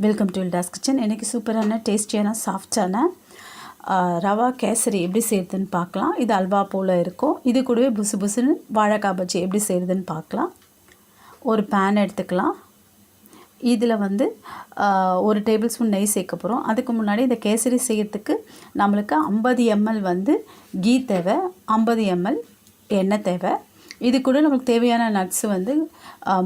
Welcome to இல்டாஸ் kitchen. இன்றைக்கி சூப்பரான டேஸ்டியான சாஃப்டான ரவா கேசரி எப்படி செய்கிறதுன்னு பார்க்கலாம். இது அல்வா போல் இருக்கும். இது கூடவே புசு புசுன்னு வாழைக்காய் பஜ்ஜி எப்படி செய்கிறதுன்னு பார்க்கலாம். ஒரு பேன் எடுத்துக்கலாம். இதில் ஒரு டேபிள் ஸ்பூன் நெய் சேர்க்க போகிறோம். அதுக்கு முன்னாடி இந்த கேசரி செய்கிறதுக்கு நம்மளுக்கு 50 ml கீ தேவை, 50 ml எண்ணெய் தேவை. இது கூட நமக்கு தேவையான நட்ஸு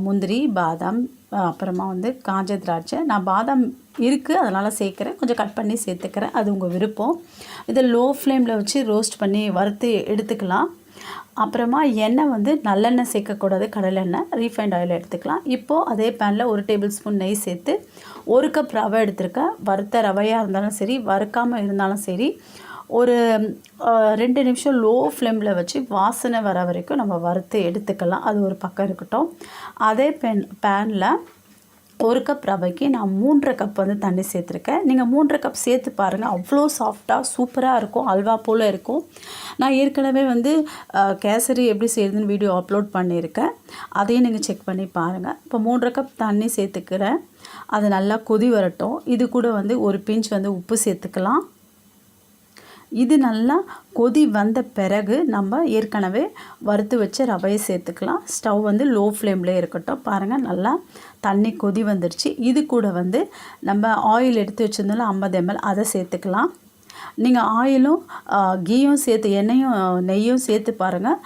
முந்திரி, பாதாம், அப்புறமா காஞ்ச திராட்சை. நான் பாதாம் இருக்குது அதனால் சேர்க்குறேன், கொஞ்சம் கட் பண்ணி சேர்த்துக்கிறேன், அது உங்கள் விருப்பம். இதை லோ ஃப்ளேமில் வச்சு ரோஸ்ட் பண்ணி வறுத்து எடுத்துக்கலாம். அப்புறமா எண்ணெய் நல்லெண்ணெய் சேர்க்கக்கூடாது, கடலெண்ணெய், ரீஃபைண்ட் ஆயில் எடுத்துக்கலாம். இப்போது அதே பேனில் ஒரு டேபிள் ஸ்பூன் நெய் சேர்த்து 1 கப் ரவை எடுத்துருக்கேன். வறுத்த ரவையாக இருந்தாலும் சரி, வறுக்காமல் இருந்தாலும் சரி, ஒரு 2 நிமிஷம் லோ ஃப்ளேமில் வச்சு வாசனை வர வரைக்கும் நம்ம வறுத்து எடுத்துக்கலாம். அது ஒரு பக்கம் இருக்கட்டும். அதே பேனில் 1 கப் ரவைக்கு நான் 3.5 கப் தண்ணி சேர்த்துருக்கேன். நீங்கள் 3.5 கப் சேர்த்து பாருங்கள், அவ்வளோ சாஃப்டாக சூப்பராக இருக்கும், அல்வா போல் இருக்கும். நான் ஏற்கனவே கேசரி எப்படி செய்கிறதுன்னு வீடியோ அப்லோட் பண்ணியிருக்கேன், அதையும் நீங்கள் செக் பண்ணி பாருங்கள். இப்போ 3.5 கப் தண்ணி சேர்த்துக்கிறேன். அது நல்லா கொதி வரட்டும். இது கூட ஒரு பிஞ்ச் உப்பு சேர்த்துக்கலாம். இது நல்லா கொதி வந்த பிறகு நம்ம ஏற்கனவே வறுத்து வச்ச ரவையை சேர்த்துக்கலாம். ஸ்டவ் லோ ஃப்ளேம்லேயே இருக்கட்டும். பாருங்கள், நல்லா தண்ணி கொதி வந்துடுச்சு. இது கூட நம்ம ஆயில் எடுத்து வச்சுருந்தோம்ல 50 ml, அதை சேர்த்துக்கலாம். நீங்கள் ஆயிலும் கீயும் சேர்த்து, எண்ணெயும் நெய்யும் சேர்த்து பாருங்கள்.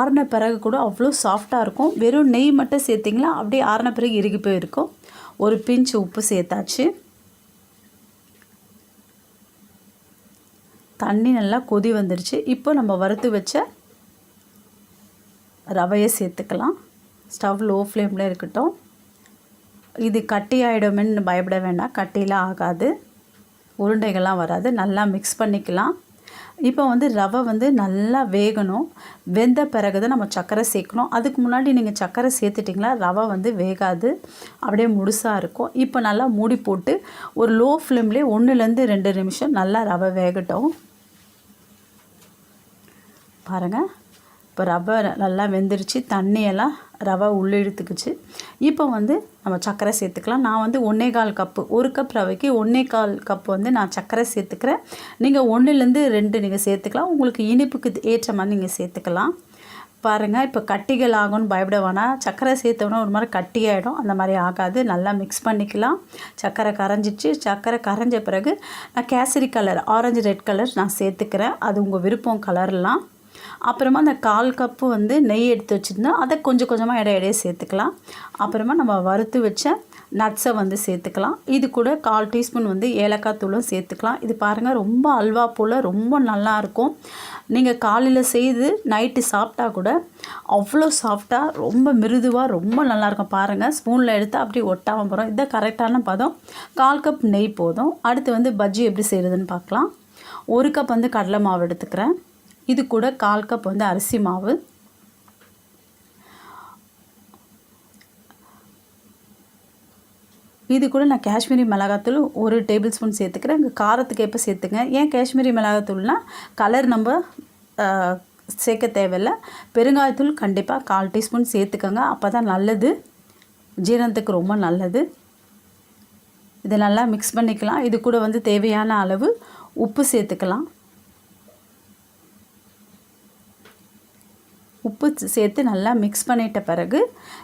ஆறின பிறகு கூட அவ்வளோ சாஃப்டாக இருக்கும். வெறும் நெய் மட்டும் சேர்த்திங்களா அப்படியே ஆறின பிறகு இறுகி போயிருக்கும். ஒரு பிஞ்ச் உப்பு சேர்த்தாச்சு. தண்ணி நல்லா கொதி வந்துடுச்சு. இப்போ நம்ம வறுத்து வச்ச ரவையை சேர்த்துக்கலாம். ஸ்டவ் லோ ஃப்ளேமில் இருக்கட்டும். இது கட்டி ஆகிடுமென்னு பயப்பட வேண்டாம், கட்டிலாம் ஆகாது, உருண்டைகள்லாம் வராது. நல்லா மிக்ஸ் பண்ணிக்கலாம். இப்போ ரவை நல்லா வேகணும். வெந்த பிறகு தான் நம்ம சர்க்கரை சேர்க்கணும். அதுக்கு முன்னாடி நீங்கள் சர்க்கரை சேர்த்துட்டிங்களா ரவை வேகாது, அப்படியே முழுசாக இருக்கும். இப்போ நல்லா மூடி போட்டு ஒரு லோ ஃப்ளேம்லேயே 1லேருந்து 2 நிமிஷம் நல்லா ரவை வேகட்டும். பாருங்கள், இப்போ ரவை நல்லா வெந்துருச்சு, தண்ணியெல்லாம் ரவை உள்ளே இழுத்துக்குச்சு. இப்போ நம்ம சர்க்கரை சேர்த்துக்கலாம். நான் 1.25 கப்பு, 1 கப் ரவைக்கு 1.25 கப்பு நான் சர்க்கரை சேர்த்துக்கிறேன். நீங்கள் 1லேருந்து 2 நீங்கள் சேர்த்துக்கலாம். உங்களுக்கு இனிப்புக்கு ஏற்ற மாதிரி நீங்கள் சேர்த்துக்கலாம். பாருங்கள், இப்போ கட்டிகள் ஆகும்னு பயப்பட வேணாம். சர்க்கரை சேர்த்தோன்னா ஒரு மாதிரி கட்டி ஆகிடும், அந்த மாதிரி ஆகாது. நல்லா மிக்ஸ் பண்ணிக்கலாம். சர்க்கரை கரைஞ்சிச்சு. சர்க்கரை கரைஞ்ச பிறகு நான் kesari colour, orange red colour நான் சேர்த்துக்கிறேன். அது உங்கள் விருப்பம் கலர்லாம். அப்புறமா அந்த 1/4 கப்பு நெய் எடுத்து வச்சுருந்தோம், அதை கொஞ்சம் கொஞ்சமாக இடையே சேர்த்துக்கலாம். அப்புறமா நம்ம வறுத்து வச்ச நட்ஸை சேர்த்துக்கலாம். இது கூட 1/4 டீஸ்பூன் ஏலக்காய் தூளும் சேர்த்துக்கலாம். இது பாருங்கள், ரொம்ப அல்வா போல் ரொம்ப நல்லாயிருக்கும். நீங்கள் காலையில் செய்து நைட்டு சாப்பிட்டா கூட அவ்வளோ சாஃப்டாக, ரொம்ப மிருதுவாக, ரொம்ப நல்லாயிருக்கும். பாருங்கள், ஸ்பூனில் எடுத்து அப்படியே ஒட்டாமல் போகிறோம். இதுதான் கரெக்டான பதம். 1/4 கப் நெய் போதும். அடுத்து பஜ்ஜி எப்படி செய்கிறதுன்னு பார்க்கலாம். 1 கப் கடலை மாவு எடுத்துக்கிறேன். இது கூட 1/4 கப் அரிசி மாவு, இது கூட நான் காஷ்மீரி மிளகாத்தூள் 1 டேபிள் ஸ்பூன் சேர்த்துக்கிறேன். இங்கே காரத்துக்கு எப்போ சேர்த்துங்க. ஏன் காஷ்மீரி மிளகாத்தூள்னால் கலர் நம்ம சேர்க்க தேவையில்லை. பெருங்காயத்தூள் கண்டிப்பாக 1/4 டீஸ்பூன் சேர்த்துக்கோங்க, அப்போ தான் நல்லது, ஜீரணத்துக்கு ரொம்ப நல்லது. இதை நல்லா மிக்ஸ் பண்ணிக்கலாம். இது கூட தேவையான அளவு உப்பு சேர்த்துக்கலாம். உப்பு சேர்த்து நல்லா மிக்ஸ் பண்ணிட்ட பிறகு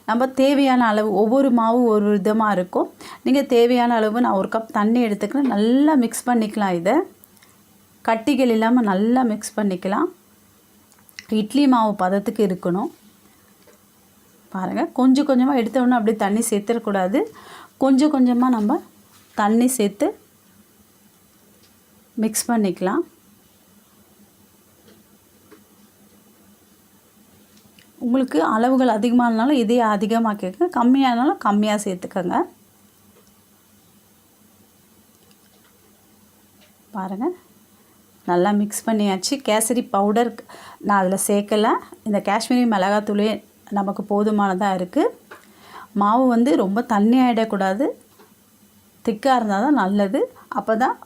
நம்ம தேவையான அளவு, ஒவ்வொரு மாவு ஒரு விதமாக இருக்கும், நீங்கள் தேவையான அளவு நான் 1 கப் தண்ணி எடுத்துக்கிறேன். நல்லா மிக்ஸ் பண்ணிக்கலாம். இதை கட்டிகள் இல்லாமல் நல்லா மிக்ஸ் பண்ணிக்கலாம். இட்லி மாவு பதத்துக்கு இருக்கணும். பாருங்கள், கொஞ்சம் கொஞ்சமாக எடுத்தோடனே அப்படியே தண்ணி சேர்த்துடக்கூடாது. கொஞ்சம் கொஞ்சமாக நம்ம தண்ணி சேர்த்து மிக்ஸ் பண்ணிக்கலாம். உங்களுக்கு அளவுகள் அதிகமானாலும் இதே அதிகமாக்கிக்கங்க, கம்மியானாலும் கம்மியாக சேர்த்துக்கோங்க. பாருங்கள், நல்லா மிக்ஸ் பண்ணியாச்சு. கேசரி பவுடர் நான் அதில் சேர்க்கலை. இந்த காஷ்மீரி மிளகாத்தூளே நமக்கு போதுமானதாக இருக்குது. மாவு ரொம்ப தண்ணி ஆகிடக்கூடாது, திக்காக இருந்தால் தான் நல்லது. அப்போ தான்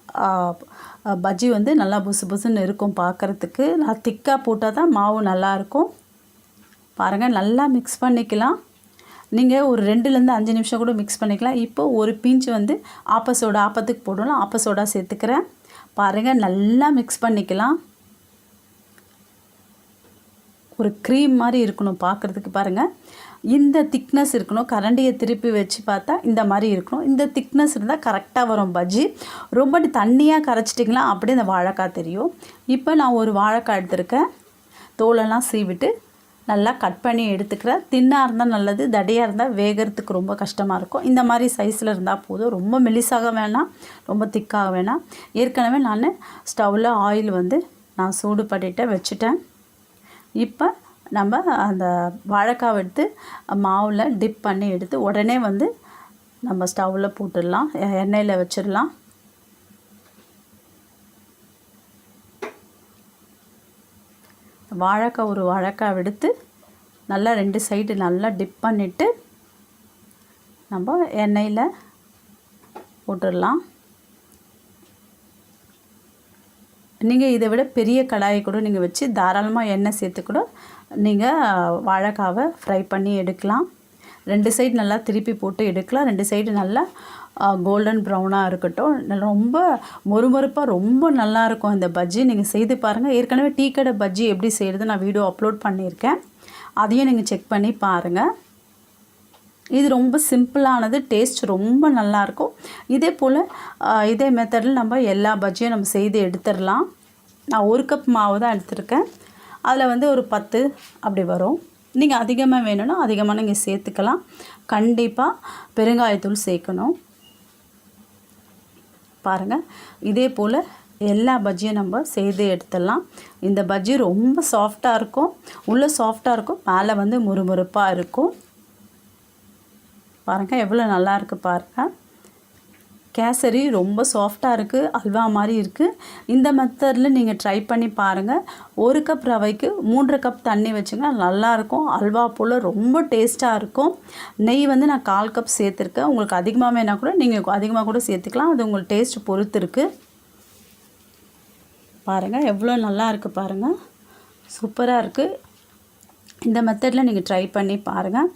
பஜ்ஜி நல்லா புசு புசுன்னு இருக்கும் பார்க்குறதுக்கு. நான் திக்காக போட்டால் தான் மாவு நல்லாயிருக்கும். பாருங்கள், நல்லா மிக்ஸ் பண்ணிக்கலாம். நீங்கள் ஒரு 2லேருந்து 5 நிமிஷம் கூட மிக்ஸ் பண்ணிக்கலாம். இப்போ ஒரு பிஞ்ச் வந்து ஆப்பத்துக்கு போடணும். ஆப்ப சேர்த்துக்கிறேன். பாருங்கள், நல்லா மிக்ஸ் பண்ணிக்கலாம். ஒரு க்ரீம் மாதிரி இருக்கணும் பார்க்குறதுக்கு. பாருங்கள், இந்த திக்னஸ் இருக்கணும். கரண்டியை திருப்பி வச்சு பார்த்தா இந்த மாதிரி இருக்கணும். இந்த திக்னஸ் இருந்தால் கரெக்டாக வரும் பஜ்ஜி. ரொம்ப தண்ணியாக கரைச்சிட்டிங்களா அப்படியே இந்த வாழைக்காய் தெரியும். இப்போ நான் ஒரு வாழைக்காய் எடுத்துருக்கேன். தோலெல்லாம் சீவிட்டு நல்லா கட் பண்ணி எடுத்துக்கிறேன். தின்னாக இருந்தால் நல்லது, தடியாக இருந்தால் வேகிறதுக்கு ரொம்ப கஷ்டமாக இருக்கும். இந்த மாதிரி சைஸில் இருந்தால் போதும். ரொம்ப மெலிசாக வேணாம், ரொம்ப திக்காக வேணாம். ஏற்கனவே நான் ஸ்டவ்வில் ஆயில் வந்து நான் சூடு பண்ணிட்டு வச்சுட்டேன். இப்போ நம்ம அந்த வாழைக்காய் எடுத்து மாவில் டிப் பண்ணி எடுத்து உடனே வந்து நம்ம ஸ்டவ்வில் போட்டுடலாம், எண்ணெயில் வச்சிடலாம். ஒரு வாழைக்காய் எடுத்து நல்லா 2 சைடு நல்லா டிப் பண்ணிவிட்டு நம்ம எண்ணெயில் போட்டுடலாம். நீங்கள் இதை விட பெரிய கடாயை கூட நீங்கள் வச்சு தாராளமாக எண்ணெய் சேர்த்து கூட நீங்கள் வாழைக்காவை ஃப்ரை பண்ணி எடுக்கலாம். 2 சைடு நல்லா திருப்பி போட்டு எடுக்கலாம். 2 சைடு நல்லா கோல்டன் ப்ரௌனாக இருக்கட்டும். ரொம்ப மொறுமொறுப்பாக ரொம்ப நல்லாயிருக்கும் இந்த பஜ்ஜி. நீங்கள் செய்து பாருங்கள். ஏற்கனவே டீ கடை பஜ்ஜி எப்படி செய்கிறது நான் வீடியோ அப்லோட் பண்ணியிருக்கேன். அதையும் நீங்கள் செக் பண்ணி பாருங்கள். இது ரொம்ப சிம்பிளானது, டேஸ்ட் ரொம்ப நல்லாயிருக்கும். இதே போல் இதே மெத்தடில் நம்ம எல்லா பஜ்ஜியும் நம்ம செய்து எடுத்துடலாம். நான் 1 கப் மாவு தான் எடுத்துருக்கேன். அதில் வந்து ஒரு 10 அப்படி வரும். நீங்கள் அதிகமாக வேணும்னா அதிகமாக நீங்கள் சேர்த்துக்கலாம். கண்டிப்பாக பெருங்காயத்தூள் சேர்க்கணும். பாருங்கள், இதே போல் எல்லா பஜ்ஜியும் நம்ம செய்து எடுத்துடலாம். இந்த பஜ்ஜி ரொம்ப சாஃப்டாக இருக்கும், உள்ளே சாஃப்டாக இருக்கும், மேலே வந்து முறுமுறுப்பாக இருக்கும். பாருங்கள் எவ்வளோ நல்லா இருக்குது பாருங்கள். கேசரி ரொம்ப சாஃப்டாக இருக்குது, அல்வா மாதிரி இருக்குது. இந்த மெத்தடில் நீங்கள் ட்ரை பண்ணி பாருங்கள். 1 கப் ரவைக்கு 3 கப் தண்ணி வச்சுங்க, நல்லாயிருக்கும். அல்வா போல் ரொம்ப டேஸ்ட்டாக இருக்கும். நெய் வந்து நான் 1/4 கப் சேர்த்துருக்கேன். உங்களுக்கு அதிகமாக வேணால் கூட நீங்கள் அதிகமாக கூட சேர்த்துக்கலாம். அது உங்கள் டேஸ்ட் பொறுத்து இருக்குது. பாருங்கள் எவ்வளோ நல்லா இருக்குது பாருங்கள், சூப்பராக இருக்குது. இந்த மெத்தடில் நீங்கள் ட்ரை பண்ணி பாருங்கள்.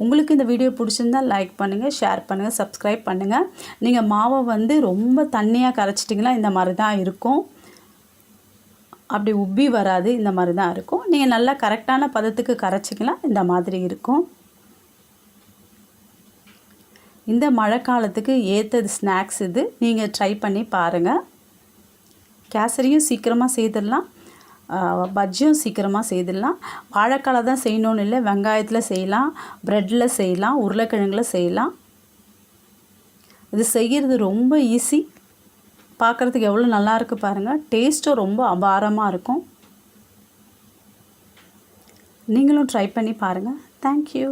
உங்களுக்கு இந்த வீடியோ பிடிச்சிருந்தால் லைக் பண்ணுங்கள், ஷேர் பண்ணுங்கள், சப்ஸ்கிரைப் பண்ணுங்கள். நீங்கள் மாவை வந்து ரொம்ப தண்ணியாக கரைச்சிட்டிங்களா இந்த மாதிரி தான் இருக்கும், அப்படி உப்பி வராது, இந்த மாதிரி தான் இருக்கும். நீங்கள் நல்லா கரெக்டான பதத்துக்கு கரைச்சிக்கலாம், இந்த மாதிரி இருக்கும். இந்த மழை காலத்துக்கு ஏற்றது ஸ்நாக்ஸ் இது. நீங்கள் ட்ரை பண்ணி பாருங்கள். கேசரியும் சீக்கிரமாக செய்திடலாம், பஜ்ஜியும் சீக்கிரமாக செய்திடலாம். வாழைக்கால தான் செய்யணும்னு இல்லை, வெங்காயத்தில் செய்யலாம், ப்ரெட்டில் செய்யலாம், உருளைக்கிழங்குல செய்யலாம். இது செய்கிறது ரொம்ப ஈஸி. பார்க்குறதுக்கு எவ்வளோ நல்லாயிருக்கு பாருங்கள். டேஸ்ட்டும் ரொம்ப அபாரமாக இருக்கும். நீங்களும் ட்ரை பண்ணி பாருங்கள். தேங்க்யூ.